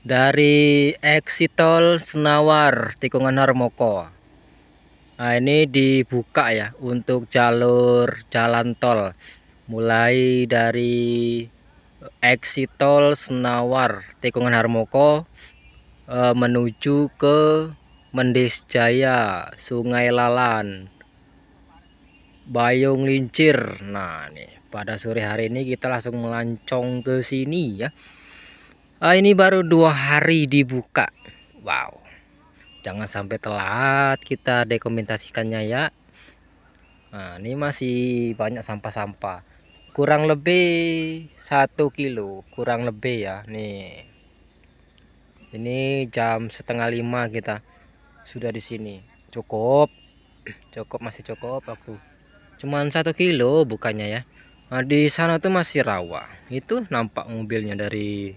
dari exit tol Senawar Tikungan Harmoko. Nah, ini dibuka ya untuk jalur jalan tol mulai dari exit tol Senawar Tikungan Harmoko menuju ke Mendes Jaya, Sungai Lalan, Bayung Lincir. Nah, nih pada sore hari ini kita langsung melancong ke sini ya. Ini baru 2 hari dibuka. Wow, jangan sampai telat kita dokumentasikannya ya. Nah, ini masih banyak sampah-sampah, kurang lebih 1 kilo, kurang lebih ya. Nih, ini jam setengah 5 kita sudah di sini. Cukup, masih cukup waktu. Cuman 1 kilo bukannya ya. Nah, di sana tuh masih rawa. Itu nampak mobilnya dari